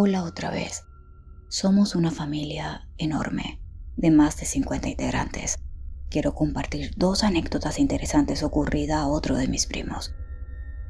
Hola otra vez. Somos una familia enorme, de más de 50 integrantes. Quiero compartir 2 anécdotas interesantes ocurridas a otro de mis primos.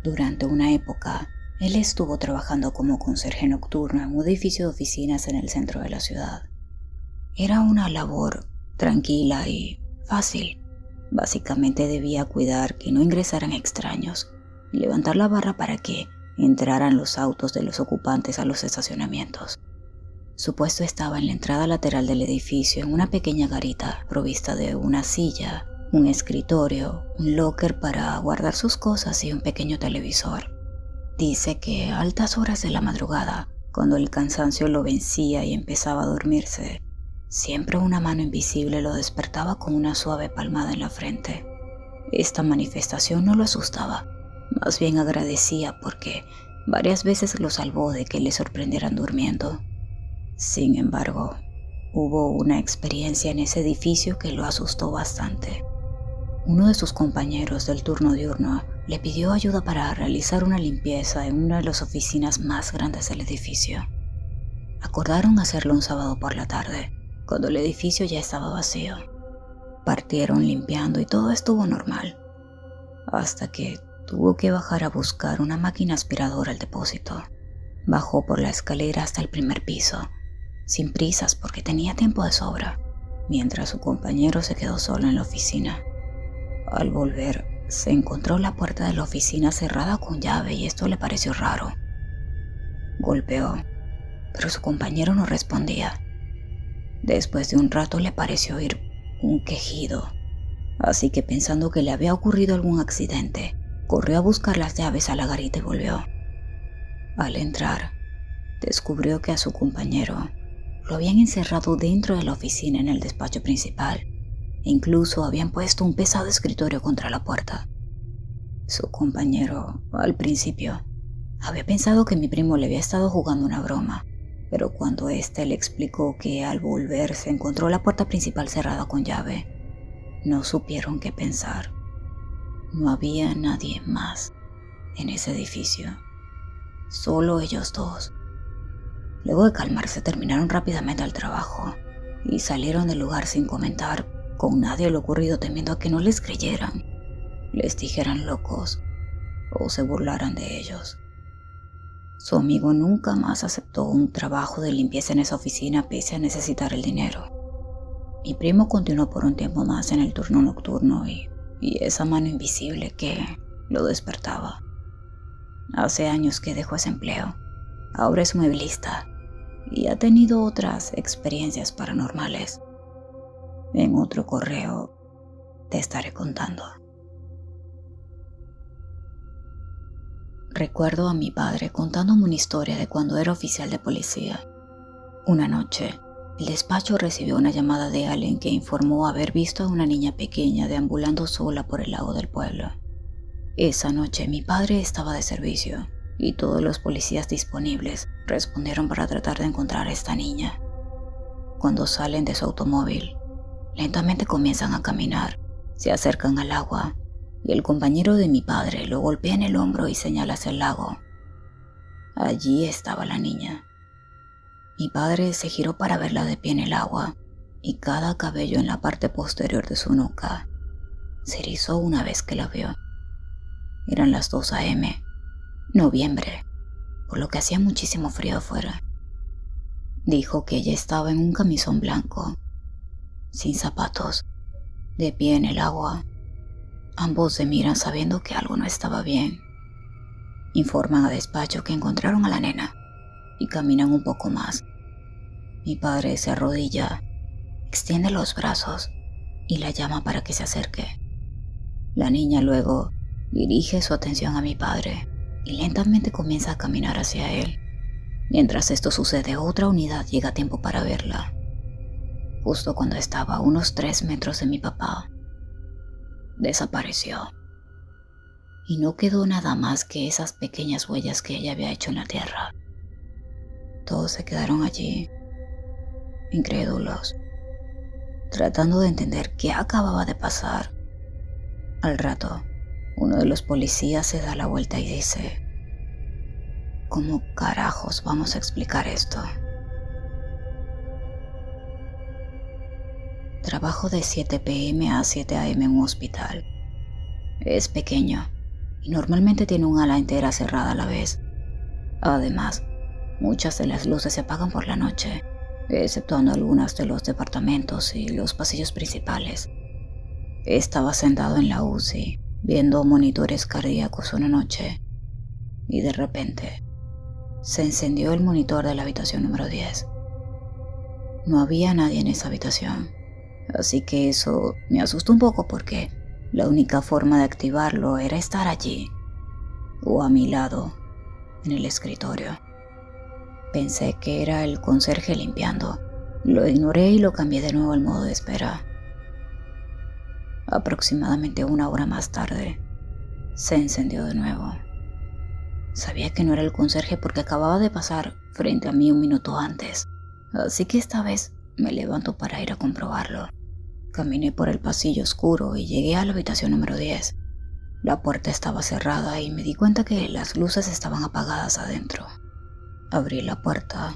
Durante una época, él estuvo trabajando como conserje nocturno en un edificio de oficinas en el centro de la ciudad. Era una labor tranquila y fácil. Básicamente debía cuidar que no ingresaran extraños y levantar la barra para que entraran los autos de los ocupantes a los estacionamientos. Su puesto estaba en la entrada lateral del edificio, en una pequeña garita provista de una silla, un escritorio, un locker para guardar sus cosas y un pequeño televisor. Dice que a altas horas de la madrugada, cuando el cansancio lo vencía y empezaba a dormirse, siempre una mano invisible lo despertaba con una suave palmada en la frente. Esta manifestación no lo asustaba, más bien agradecía porque varias veces lo salvó de que le sorprendieran durmiendo. Sin embargo, hubo una experiencia en ese edificio que lo asustó bastante. Uno de sus compañeros del turno diurno le pidió ayuda para realizar una limpieza en una de las oficinas más grandes del edificio. Acordaron hacerlo un sábado por la tarde, cuando el edificio ya estaba vacío. Partieron limpiando y todo estuvo normal, hasta que tuvo que bajar a buscar una máquina aspiradora al depósito. Bajó por la escalera hasta el primer piso, sin prisas porque tenía tiempo de sobra, mientras su compañero se quedó solo en la oficina. Al volver, se encontró la puerta de la oficina cerrada con llave y esto le pareció raro. Golpeó, pero su compañero no respondía. Después de un rato le pareció oír un quejido, así que pensando que le había ocurrido algún accidente, corrió a buscar las llaves a la garita y volvió. Al entrar, descubrió que a su compañero lo habían encerrado dentro de la oficina en el despacho principal e incluso habían puesto un pesado escritorio contra la puerta. Su compañero, al principio, había pensado que mi primo le había estado jugando una broma, pero cuando éste le explicó que al volver se encontró la puerta principal cerrada con llave, no supieron qué pensar. No había nadie más en ese edificio, solo ellos dos. Luego de calmarse, terminaron rápidamente el trabajo y salieron del lugar sin comentar con nadie lo ocurrido, temiendo a que no les creyeran, les dijeran locos o se burlaran de ellos. Su amigo nunca más aceptó un trabajo de limpieza en esa oficina pese a necesitar el dinero. Mi primo continuó por un tiempo más en el turno nocturno y esa mano invisible que lo despertaba. Hace años que dejó ese empleo. Ahora es mueblista y ha tenido otras experiencias paranormales. En otro correo te estaré contando. Recuerdo a mi padre contándome una historia de cuando era oficial de policía. Una noche, el despacho recibió una llamada de alguien que informó haber visto a una niña pequeña deambulando sola por el lago del pueblo. Esa noche mi padre estaba de servicio y todos los policías disponibles respondieron para tratar de encontrar a esta niña. Cuando salen de su automóvil, lentamente comienzan a caminar, se acercan al agua y el compañero de mi padre lo golpea en el hombro y señala hacia el lago. Allí estaba la niña. Mi padre se giró para verla de pie en el agua y cada cabello en la parte posterior de su nuca se erizó una vez que la vio. Eran las 2 a.m., noviembre, por lo que hacía muchísimo frío afuera. Dijo que ella estaba en un camisón blanco, sin zapatos, de pie en el agua. Ambos se miran sabiendo que algo no estaba bien. Informan a despacho que encontraron a la nena y caminan un poco más. Mi padre se arrodilla, extiende los brazos y la llama para que se acerque. La niña luego dirige su atención a mi padre y lentamente comienza a caminar hacia él. Mientras esto sucede, otra unidad llega a tiempo para verla. Justo cuando estaba a unos 3 metros de mi papá, desapareció. Y no quedó nada más que esas pequeñas huellas que ella había hecho en la tierra. Todos se quedaron allí, incrédulos, tratando de entender qué acababa de pasar. Al rato, uno de los policías se da la vuelta y dice: ¿Cómo carajos vamos a explicar esto? Trabajo de 7 p.m. a 7 a.m. en un hospital. Es pequeño y normalmente tiene un ala entera cerrada a la vez. Además, muchas de las luces se apagan por la noche, exceptuando algunas de los departamentos y los pasillos principales. Estaba sentado en la UCI, viendo monitores cardíacos una noche, y de repente se encendió el monitor de la habitación número 10. No había nadie en esa habitación, así que eso me asustó un poco porque la única forma de activarlo era estar allí, o a mi lado, en el escritorio. Pensé que era el conserje limpiando. Lo ignoré y lo cambié de nuevo al modo de espera. Aproximadamente 1 hora más tarde, se encendió de nuevo. Sabía que no era el conserje porque acababa de pasar frente a mí un minuto antes, así que esta vez me levanto para ir a comprobarlo. Caminé por el pasillo oscuro y llegué a la habitación número 10. La puerta estaba cerrada y me di cuenta que las luces estaban apagadas adentro. Abrí la puerta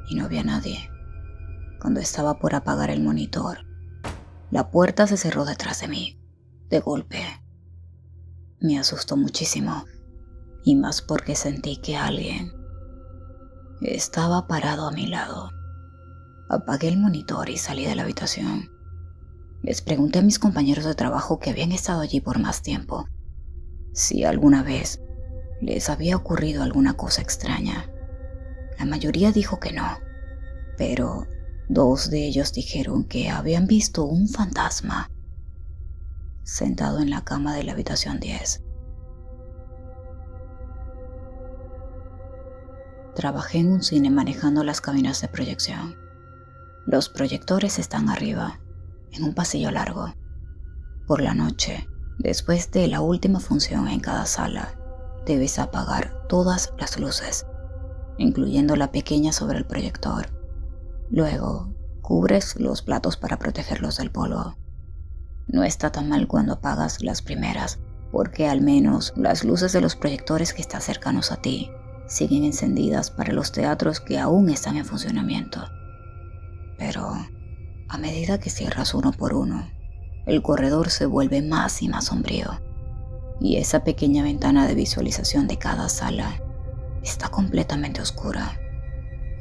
y no había nadie. Cuando estaba por apagar el monitor, la puerta se cerró detrás de mí, de golpe. Me asustó muchísimo, y más porque sentí que alguien estaba parado a mi lado. Apagué el monitor y salí de la habitación. Les pregunté a mis compañeros de trabajo que habían estado allí por más tiempo si alguna vez les había ocurrido alguna cosa extraña. La mayoría dijo que no, pero 2 de ellos dijeron que habían visto un fantasma sentado en la cama de la habitación 10. Trabajé en un cine manejando las cabinas de proyección. Los proyectores están arriba, en un pasillo largo. Por la noche, después de la última función en cada sala, debes apagar todas las luces, incluyendo la pequeña sobre el proyector. Luego, cubres los platos para protegerlos del polvo. No está tan mal cuando apagas las primeras, porque al menos las luces de los proyectores que están cercanos a ti siguen encendidas para los teatros que aún están en funcionamiento. Pero a medida que cierras uno por uno, el corredor se vuelve más y más sombrío, y esa pequeña ventana de visualización de cada sala está completamente oscura.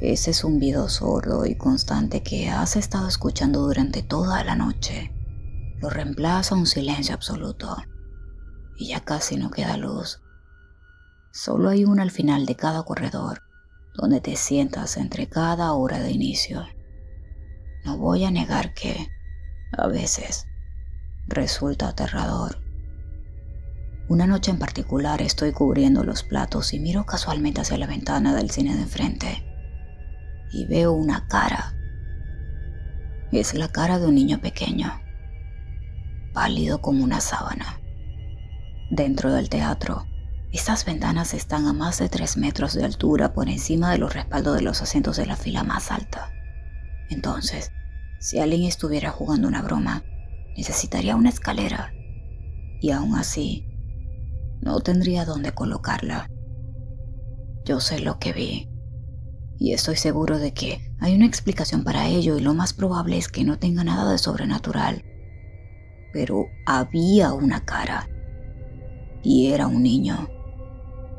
Ese zumbido sordo y constante que has estado escuchando durante toda la noche lo reemplaza un silencio absoluto, y ya casi no queda luz. Solo hay una al final de cada corredor, donde te sientas entre cada hora de inicio. No voy a negar que, a veces, resulta aterrador. Una noche en particular estoy cubriendo los platos y miro casualmente hacia la ventana del cine de enfrente y veo una cara. Es la cara de un niño pequeño, pálido como una sábana. Dentro del teatro, estas ventanas están a más de 3 metros de altura por encima de los respaldos de los asientos de la fila más alta. Entonces, si alguien estuviera jugando una broma, necesitaría una escalera, y aún así, no tendría dónde colocarla. Yo sé lo que vi, y estoy seguro de que hay una explicación para ello, y lo más probable es que no tenga nada de sobrenatural. Pero había una cara, y era un niño.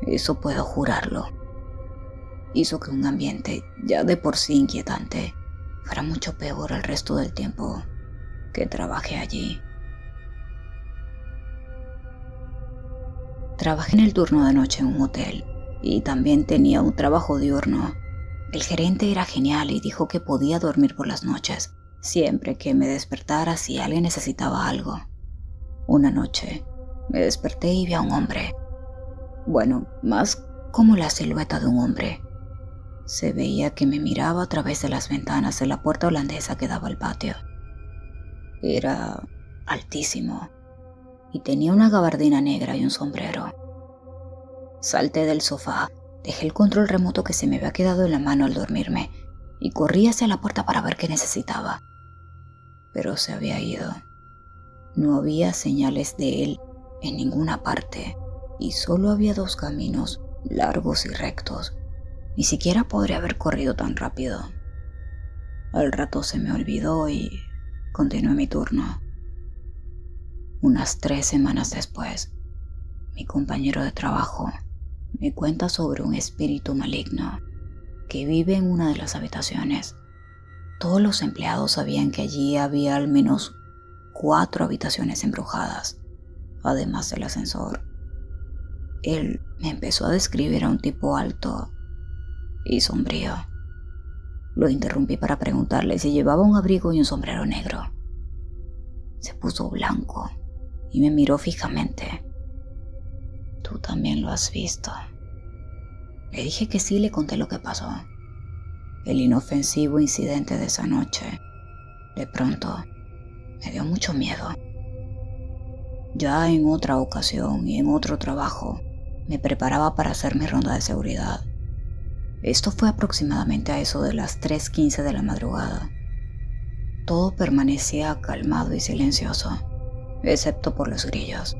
Eso puedo jurarlo. Hizo que un ambiente ya de por sí inquietante fuera mucho peor el resto del tiempo que trabajé allí. Trabajé en el turno de noche en un hotel y también tenía un trabajo diurno. El gerente era genial y dijo que podía dormir por las noches, siempre que me despertara si alguien necesitaba algo. Una noche me desperté y vi a un hombre. Bueno, más como la silueta de un hombre. Se veía que me miraba a través de las ventanas de la puerta holandesa que daba al patio. Era altísimo y tenía una gabardina negra y un sombrero. Salté del sofá, dejé el control remoto que se me había quedado en la mano al dormirme y corrí hacia la puerta para ver qué necesitaba. Pero se había ido. No había señales de él en ninguna parte y solo había 2 caminos largos y rectos. Ni siquiera podría haber corrido tan rápido. Al rato se me olvidó y continué mi turno. Unas 3 semanas después, mi compañero de trabajo me cuenta sobre un espíritu maligno que vive en una de las habitaciones. Todos los empleados sabían que allí había al menos 4 habitaciones embrujadas, además del ascensor. Él me empezó a describir a un tipo alto y sombrío. Lo interrumpí para preguntarle si llevaba un abrigo y un sombrero negro. Se puso blanco y me miró fijamente. ¿Tú también lo has visto? Le dije que sí, le conté lo que pasó. El inofensivo incidente de esa noche. De pronto, me dio mucho miedo. Ya en otra ocasión y en otro trabajo, me preparaba para hacer mi ronda de seguridad. Esto fue aproximadamente a eso de las 3:15 de la madrugada. Todo permanecía calmado y silencioso, excepto por los grillos.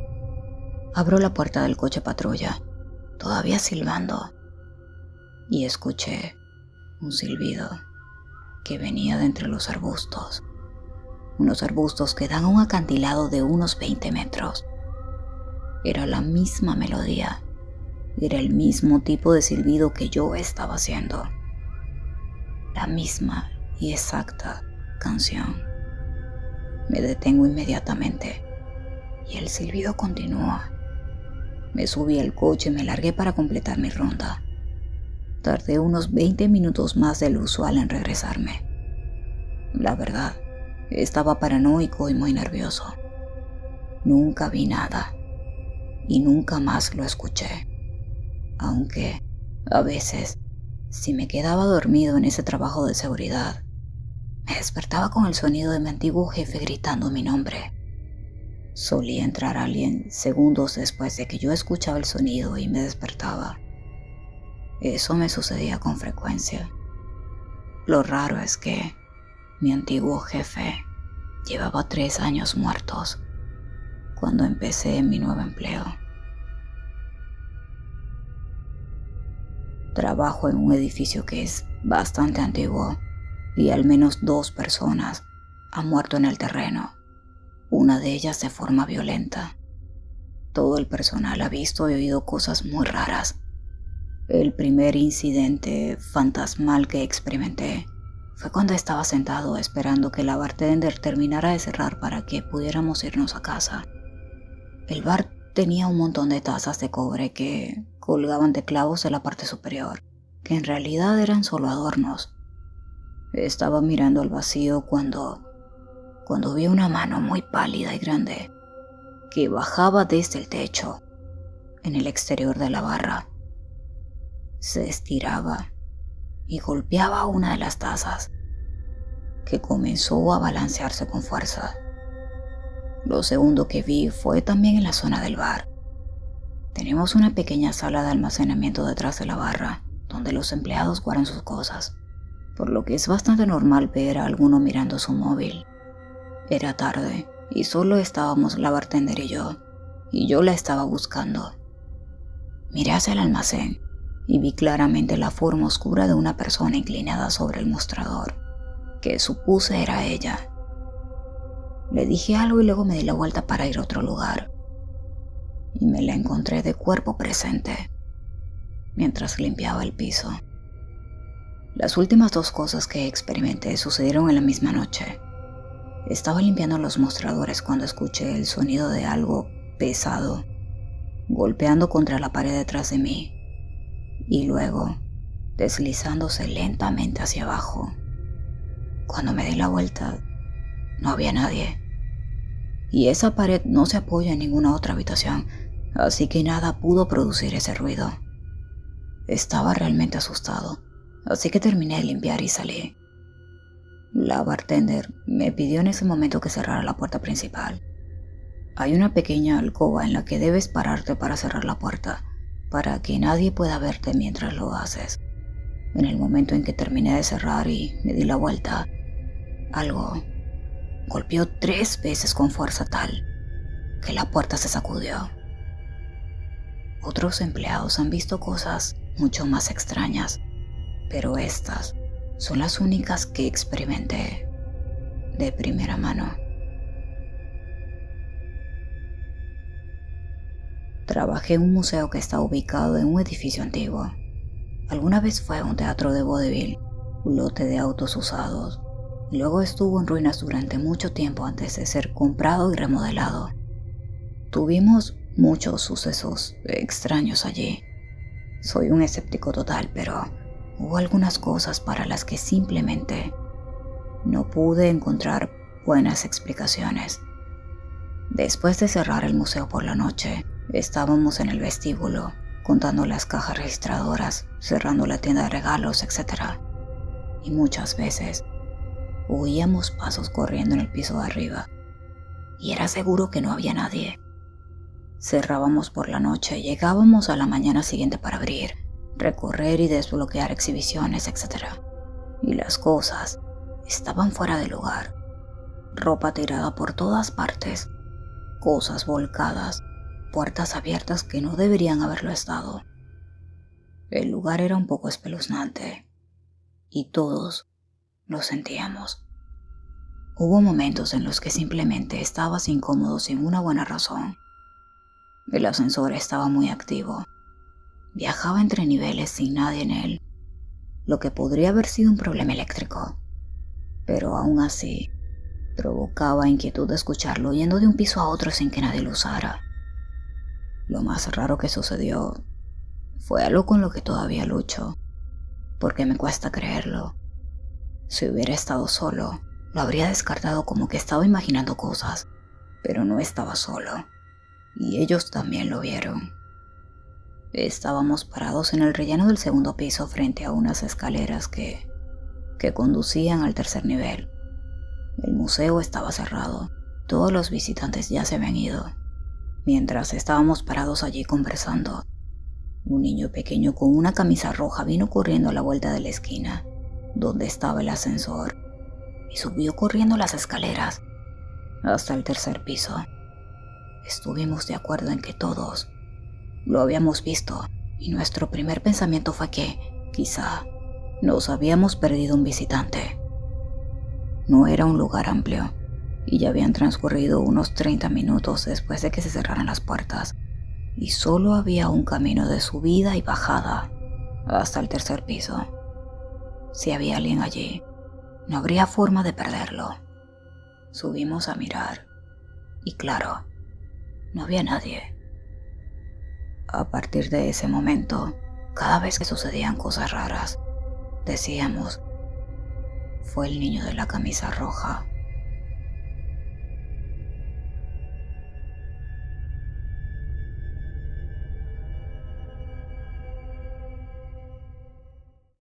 Abro la puerta del coche patrulla, todavía silbando, y escuché un silbido que venía de entre los arbustos. Unos arbustos que dan a un acantilado de unos 20 metros. Era la misma melodía. Era el mismo tipo de silbido que yo estaba haciendo. La misma y exacta canción. Me detengo inmediatamente y el silbido continúa. Me subí al coche y me largué para completar mi ronda. Tardé unos 20 minutos más de lo usual en regresarme. La verdad, estaba paranoico y muy nervioso. Nunca vi nada y nunca más lo escuché. Aunque, a veces, si me quedaba dormido en ese trabajo de seguridad, me despertaba con el sonido de mi antiguo jefe gritando mi nombre. Solía entrar alguien segundos después de que yo escuchaba el sonido y me despertaba. Eso me sucedía con frecuencia. Lo raro es que mi antiguo jefe llevaba 3 años muertos cuando empecé mi nuevo empleo. Trabajo en un edificio que es bastante antiguo y al menos 2 personas han muerto en el terreno, una de ellas de forma violenta. Todo el personal ha visto y oído cosas muy raras. El primer incidente fantasmal que experimenté fue cuando estaba sentado esperando que la bartender terminara de cerrar para que pudiéramos irnos a casa. El bar tenía un montón de tazas de cobre que colgaban de clavos de la parte superior, que en realidad eran solo adornos. Estaba mirando al vacío cuando vi una mano muy pálida y grande que bajaba desde el techo, en el exterior de la barra. Se estiraba y golpeaba una de las tazas, que comenzó a balancearse con fuerza. Lo segundo que vi fue también en la zona del bar. Tenemos una pequeña sala de almacenamiento detrás de la barra, donde los empleados guardan sus cosas, por lo que es bastante normal ver a alguno mirando su móvil. Era tarde y solo estábamos la bartender y yo la estaba buscando. Miré hacia el almacén y vi claramente la forma oscura de una persona inclinada sobre el mostrador, que supuse era ella. Le dije algo y luego me di la vuelta para ir a otro lugar, y me la encontré de cuerpo presente, mientras limpiaba el piso. Las últimas 2 cosas que experimenté sucedieron en la misma noche. Estaba limpiando los mostradores cuando escuché el sonido de algo pesado golpeando contra la pared detrás de mí y luego deslizándose lentamente hacia abajo. Cuando me di la vuelta, no había nadie. Y esa pared no se apoya en ninguna otra habitación, así que nada pudo producir ese ruido. Estaba realmente asustado, así que terminé de limpiar y salí. La bartender me pidió en ese momento que cerrara la puerta principal. Hay una pequeña alcoba en la que debes pararte para cerrar la puerta, para que nadie pueda verte mientras lo haces. En el momento en que terminé de cerrar y me di la vuelta, algo golpeó 3 veces con fuerza tal que la puerta se sacudió. Otros empleados han visto cosas mucho más extrañas, pero estas son las únicas que experimenté de primera mano. Trabajé en un museo que está ubicado en un edificio antiguo. Alguna vez fue un teatro de vodevil, un lote de autos usados, y luego estuvo en ruinas durante mucho tiempo antes de ser comprado y remodelado. Tuvimos muchos sucesos extraños allí. Soy un escéptico total, pero hubo algunas cosas para las que simplemente no pude encontrar buenas explicaciones. Después de cerrar el museo por la noche, estábamos en el vestíbulo, contando las cajas registradoras, cerrando la tienda de regalos, etc. Y muchas veces oíamos pasos corriendo en el piso de arriba, y era seguro que no había nadie. Cerrábamos por la noche y llegábamos a la mañana siguiente para abrir, recorrer y desbloquear exhibiciones, etc. Y las cosas estaban fuera de lugar. Ropa tirada por todas partes, cosas volcadas, puertas abiertas que no deberían haberlo estado. El lugar era un poco espeluznante y todos lo sentíamos. Hubo momentos en los que simplemente estabas incómodo sin una buena razón. El ascensor estaba muy activo. Viajaba entre niveles sin nadie en él, lo que podría haber sido un problema eléctrico. Pero aún así, provocaba inquietud de escucharlo yendo de un piso a otro sin que nadie lo usara. Lo más raro que sucedió fue algo con lo que todavía lucho, porque me cuesta creerlo. Si hubiera estado solo, lo habría descartado como que estaba imaginando cosas, pero no estaba solo, y ellos también lo vieron. Estábamos parados en el rellano del segundo piso frente a unas escaleras que conducían al tercer nivel. El museo estaba cerrado, todos los visitantes ya se habían ido. Mientras estábamos parados allí conversando, un niño pequeño con una camisa roja vino corriendo a la vuelta de la esquina, donde estaba el ascensor, y subió corriendo las escaleras hasta el tercer piso. Estuvimos de acuerdo en que todos lo habíamos visto, y nuestro primer pensamiento fue que, quizá, nos habíamos perdido un visitante. No era un lugar amplio, y ya habían transcurrido unos 30 minutos después de que se cerraran las puertas, y solo había un camino de subida y bajada hasta el tercer piso. Si había alguien allí, no habría forma de perderlo. Subimos a mirar, y claro, no había nadie. A partir de ese momento, cada vez que sucedían cosas raras, decíamos, fue el niño de la camisa roja.